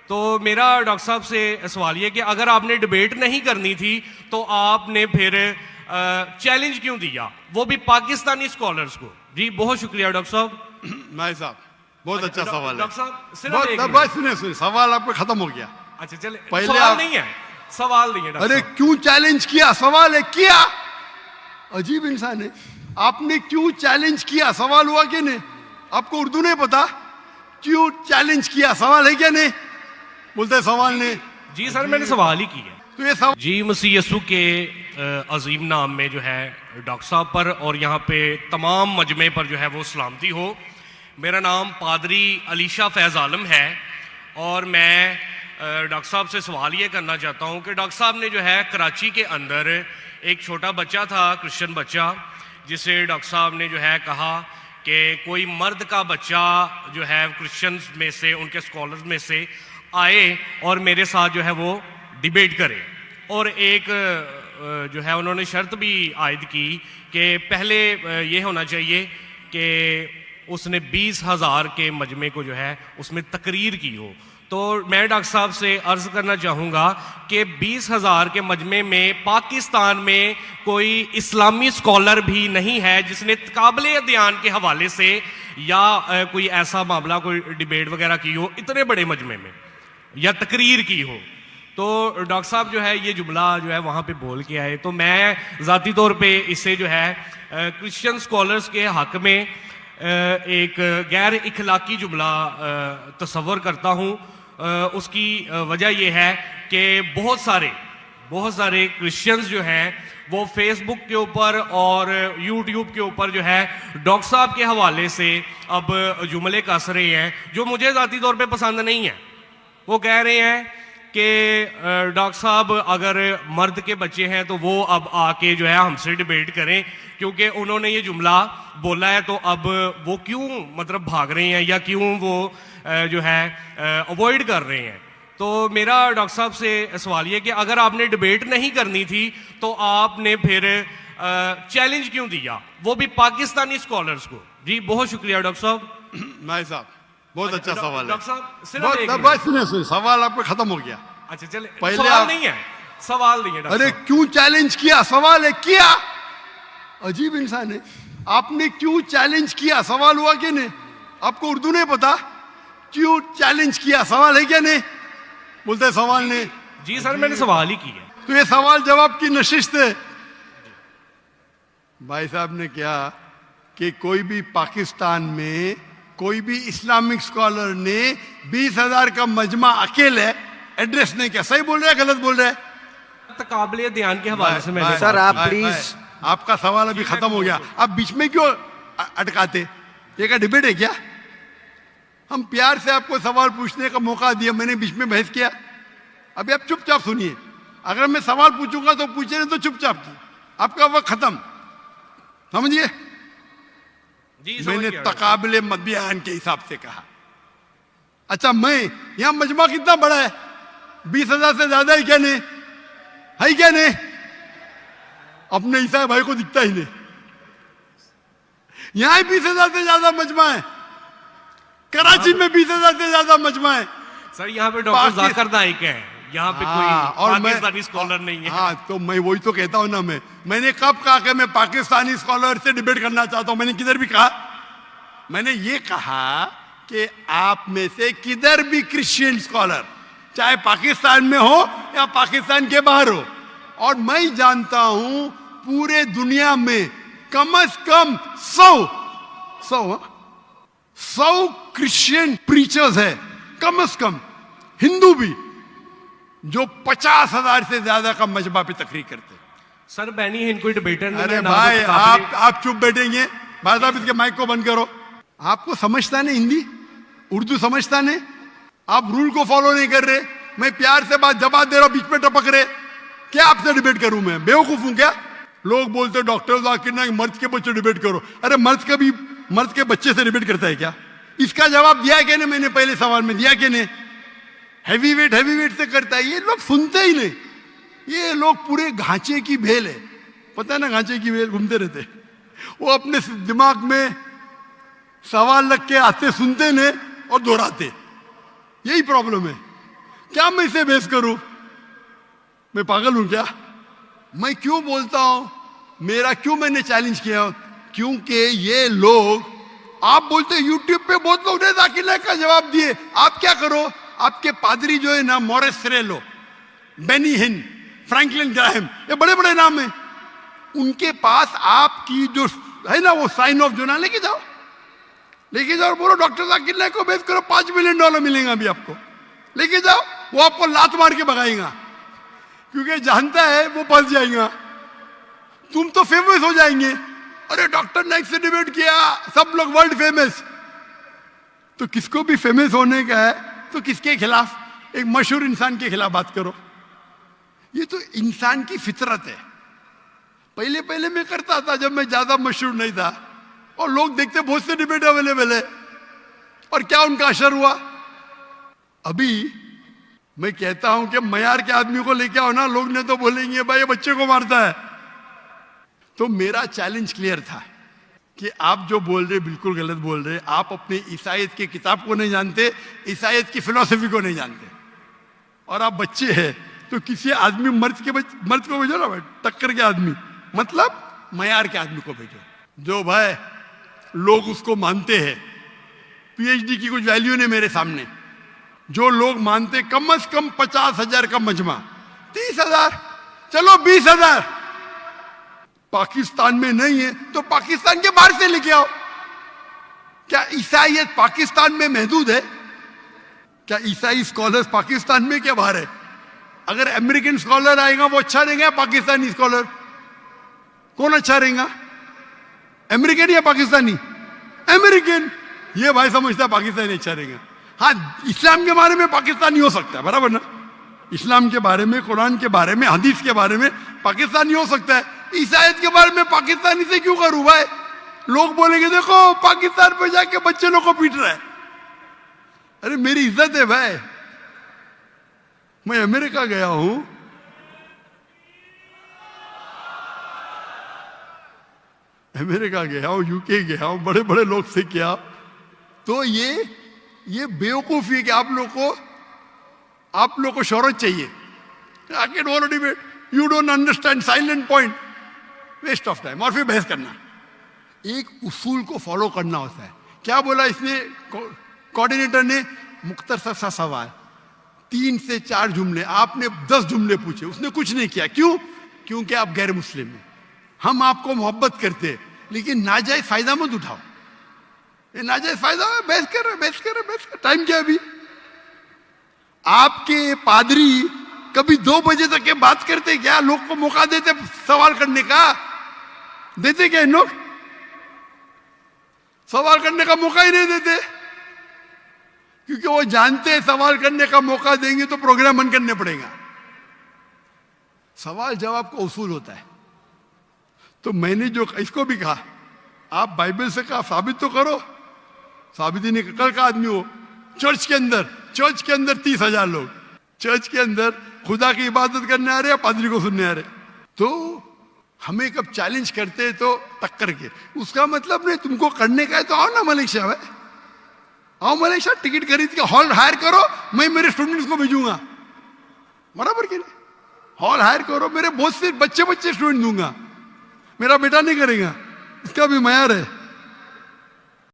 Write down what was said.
तो मेरा डॉक्टर साहब से सवाल ये कि अगर आपने डिबेट नहीं करनी थी तो आपने फिर चैलेंज क्यों दिया, वो भी पाकिस्तानी स्कॉलर्स को? जी बहुत शुक्रिया डॉक्टर साहब। भाई साहब बहुत अच्छा सवाल है। डॉक्टर साहब सिर्फ बहुत एक बस सुनिए, सवाल आपका खत्म हो गया। अच्छा चले, पहले सवाल आप- नहीं है, सवाल नहीं है डॉक्टर अरे साहब। क्यों चैलेंज किया, सवाल है किया। अजीब इंसान है, आपने क्यों चैलेंज किया, सवाल हुआ कि नहीं? आपको उर्दू नहीं पता? क्यों चैलेंज किया, सवाल है क्या नहीं? बोलते सवाल नहीं। जी सर मैंने सवाल ही किया। तो ये सवाल जी मसीह यसू के अजीम नाम में जो है डॉक्टर साहब पर और यहाँ पे तमाम मजमे पर जो है वो सलामती हो। मेरा नाम पादरी अलीशा फैज़ आलम है और मैं डॉक्टर साहब से सवाल ये करना चाहता हूँ कि डॉक्टर साहब ने जो है कराची के अंदर एक छोटा बच्चा था, क्रिश्चियन बच्चा, जिसे डॉक्टर साहब ने जो है कहा कि कोई मर्द का बच्चा जो है क्रिश्चियंस में से, उनके स्कॉलर्स में से आए और मेरे साथ जो है वो डिबेट करे। और एक जो है उन्होंने शर्त भी आयद की कि पहले ये होना चाहिए कि उसने 20,000 के मजमे को जो है उसमें तकरीर की हो। तो मैं डॉक्टर साहब से अर्ज़ करना चाहूँगा कि 20,000 के मजमे में पाकिस्तान में कोई इस्लामी स्कॉलर भी नहीं है जिसने काबिल अध्ययन के हवाले से या कोई ऐसा मामला, कोई डिबेट वगैरह की हो इतने बड़े मजमे में या तकरीर की हो। तो डॉक्टर साहब जो है ये जुमला जो है वहाँ पे बोल के आए, तो मैं ज़ाती तौर पे इससे जो है क्रिश्चियन स्कॉलर्स के हक़ में एक गैर इखलाकी जुमला तस्वर करता हूँ। उसकी वजह यह है कि बहुत सारे क्रिश्चियंस जो हैं वो फेसबुक के ऊपर और यूट्यूब के ऊपर जो है डॉक्टर साहब के हवाले से अब जुमले कस रहे हैं जो मुझे ज़ाती तौर पे पसंद नहीं है। वो कह रहे हैं कि डॉक्टर साहब अगर मर्द के बच्चे हैं तो वो अब आके जो है हमसे डिबेट करें, क्योंकि उन्होंने ये जुमला बोला है। तो अब वो क्यों मतलब भाग रहे हैं या क्यों वो जो है अवॉइड कर रहे हैं? तो मेरा डॉक्टर साहब से सवाल ये कि अगर आपने डिबेट नहीं करनी थी तो आपने फिर चैलेंज क्यों दिया, वो भी पाकिस्तानी स्कॉलर्स को? जी बहुत शुक्रिया डॉक्टर साहब। भाई साहब बहुत अच्छा सवाल है। डॉक्टर साहब सिर्फ बहुत एक बस सुनिए, सवाल आपका खत्म हो गया। अच्छा चले, पहले सवाल आप- नहीं है, सवाल नहीं है डॉक्टर अरे साहब। क्यों चैलेंज किया, सवाल है किया। अजीब इंसान है, आपने क्यों चैलेंज किया, सवाल हुआ कि नहीं? आपको उर्दू नहीं पता? क्यों चैलेंज किया, सवाल है क्या नहीं? बोलते सवाल नहीं। जी सर मैंने सवाल ही किया। तो ये सवाल जवाब की नशिस्त है। भाई साहब ने क्या कि कोई भी पाकिस्तान में कोई भी इस्लामिक स्कॉलर ने 20,000 का मजमा अकेले एड्रेस नहीं किया। सही बोल रहा है गलत बोल रहा है? काबिल ध्यान के हवाले से मैंने सर, आप भाई, प्लीज। भाई, आपका सवाल अभी खत्म हो गया, आप बीच में क्यों अटकाते? ये क्या डिबेट है क्या? हम प्यार से आपको सवाल पूछने का मौका दिया, मैंने बीच में बहस किया? अभी आप चुपचाप सुनिए। अगर मैं सवाल पूछूंगा तो पूछे नहीं तो चुपचाप, आपका वक्त खत्म, समझिए? जी समझ मैंने गया। तकाबिले बयान के हिसाब से कहा। अच्छा, मैं यहां मजमा कितना बड़ा है? 20,000 से ज्यादा है क्या नहीं? है क्या नहीं? अपने ईसाई भाई को दिखता ही नहीं। यहां 20,000 से ज्यादा मजमा है, कराची में 20,000 से ज्यादा मजमा है। सर यहाँ पे डॉक्टर पाकि- जाकिर नाइक है, यहाँ पे हाँ, कोई पाकिस्तानी स्कॉलर नहीं है। हाँ, तो मैं वही तो कहता हूं ना। मैंने कब कहा कि मैं पाकिस्तानी स्कॉलर से डिबेट करना चाहता हूं? मैंने किधर भी कहा? मैंने ये कहा कि आप में से किधर भी क्रिश्चियन स्कॉलर, चाहे पाकिस्तान में हो या पाकिस्तान के बाहर हो, और मैं जानता हूं पूरे दुनिया में कम से कम 100 क्रिश्चियन प्रीचर्स है, कम से कम, हिंदू भी, जो 50,000 से ज्यादा का मजमा पे तकरीर करते हैं। सर बैनी हिंद कोई डिबेटर नहीं अरे है, ना भाई, तो काबिल- आप चुप बैठेंगे? भाई साहब इसके माइक को बंद करो। आपको समझता नहीं हिंदी, उर्दू समझता नहीं, आप रूल को फॉलो नहीं कर रहे। मैं प्यार से बात जवाब दे रहा हूं, बीच में टपक रहे। क्या आपसे डिबेट करूं? मैं बेवकूफ हूं क्या? लोग बोलते डॉक्टर जाकिर नाइक मर्द के बच्चे डिबेट करो। अरे मर्द के बच्चे से डिबेट करता है क्या? इसका जवाब दिया क्या नहीं? मैंने पहले सवाल में दिया कि नहीं? हैवी वेट से करता है। ये लोग सुनते ही नहीं। ये लोग पूरे घांचे की भेल है, पता है ना, घांचे की भेल घूमते रहते। वो अपने दिमाग में सवाल रख के आते, सुनते नहीं और दोहराते। यही प्रॉब्लम है। क्या मैं इसे बहस करूं? मैं पागल हूं क्या? मैं क्यों बोलता हूं? मेरा क्यों मैंने चैलेंज किया? क्योंकि ये लोग, आप बोलते यूट्यूब पे बहुत लोग ने जाकिर नाइक का जवाब दिए, आप क्या करो? आपके पादरी जो है ना, मोरिस सेरेलो, बेनी हिन, फ्रैंकलिन ग्राहम, ये बड़े बड़े नाम हैं, उनके पास आपकी जो है ना वो साइन ऑफ जोना लेके जाओ, लेके जाओ, बोलो डॉक्टर जाकिर नाइक को बेस करो, $5 मिलियन मिलेगा अभी आपको, लेके जाओ। वो आपको लात मार के भगाएगा, क्योंकि जानता है वो फंस जाएगा। तुम तो फेमस हो जाएंगे, अरे डॉक्टर नाइक से डिबेट किया, सब लोग वर्ल्ड फेमस। तो किसको भी फेमस होने का है तो किसके खिलाफ? एक मशहूर इंसान के खिलाफ बात करो। ये तो इंसान की फितरत है। पहले पहले मैं करता था जब मैं ज्यादा मशहूर नहीं था, और लोग देखते बहुत से डिबेट अवेलेबल है, और क्या उनका असर हुआ? अभी मैं कहता हूं कि मयार के आदमी को लेके आओ ना, लोग ने तो बोलेंगे भाई ये बच्चे को मारता है। तो मेरा चैलेंज क्लियर था कि आप जो बोल रहे बिल्कुल गलत बोल रहे। आप अपने ईसाईयत की किताब को नहीं जानते, ईसाईयत की फिलॉसफी को नहीं जानते, और आप बच्चे हैं। तो किसी आदमी मर्द को भेजो ना भाई, टक्कर के आदमी, मतलब मयार के आदमी को भेजो, जो भाई लोग उसको मानते हैं। पीएचडी की कुछ वैल्यू नहीं मेरे सामने। जो लोग मानते कम से कम 50,000 का मजमा, 30,000, चलो 20,000, पाकिस्तान में नहीं है तो पाकिस्तान के बाहर से लेके आओ। क्या ईसाईयत पाकिस्तान में महदूद है? क्या ईसाई स्कॉलर्स पाकिस्तान में क्या बाहर है? अगर अमेरिकन स्कॉलर आएगा वो अच्छा रहेगा, पाकिस्तानी स्कॉलर कौन अच्छा रहेगा? अमेरिकन या पाकिस्तानी? अमेरिकन। ये भाई समझता है पाकिस्तानी अच्छा रहेगा। हाँ, इस्लाम के बारे में पाकिस्तानी हो सकता है, बराबर ना? इस्लाम के बारे में, कुरान के बारे में, हदीस के बारे में पाकिस्तानी हो सकता है। ईसाईयत के बारे में पाकिस्तानी से क्यों करूं भाई? लोग बोलेंगे देखो पाकिस्तान पे जाके बच्चे लोग को पीट रहा है। अरे मेरी इज्जत है भाई, मैं अमेरिका गया हूं, अमेरिका गया हूं, यूके गया हूं, बड़े बड़े लोग से किया। तो ये बेवकूफी है कि आप लोग को शोहरत चाहिए। I can want to debate. You don't understand silent point. Waste of time. और फिर बहस करना। एक उसूल को फॉलो करना होता है। क्या बोला इसने कोऑर्डिनेटर ने? मुख्तसर सा सवाल, 3 से 4 जुमले, आपने 10 जुमले पूछे, उसने कुछ नहीं किया। क्यों? क्योंकि आप गैर मुस्लिम हैं। हम आपको मोहब्बत करते हैं, लेकिन नाजायज फायदा मत उठाओ। ये नाजायज फायदा, बहस कर। टाइम क्या अभी? आपके पादरी कभी 2 बजे तक के बात करते क्या? लोग को मौका देते सवाल करने का? देते क्या इन लोग? सवाल करने का मौका ही नहीं देते, क्योंकि वो जानते हैं सवाल करने का मौका देंगे तो प्रोग्राम बंद करने पड़ेगा। सवाल जवाब का उसूल होता है। तो मैंने जो इसको भी कहा, आप बाइबल से कहा साबित तो करो। साबित ही नहीं। कल का आदमी हो चर्च के अंदर 30,000 लोग चर्च के अंदर खुदा की इबादत करने आ रहे हैं, पादरी को सुनने आ रहे। तो हमें कब चैलेंज करते हैं तो टक्कर के, उसका मतलब नहीं तुमको करने का है तो आओ ना मलेशिया में, आओ मलेशिया, टिकट खरीद के हॉल हायर करो, मैं मेरे स्टूडेंट्स को भेजूंगा, बराबर के नहीं? हॉल हायर करो, मेरे बहुत से बच्चे स्टूडेंट दूंगा, मेरा बेटा नहीं करेगा, इसका भी मयार है।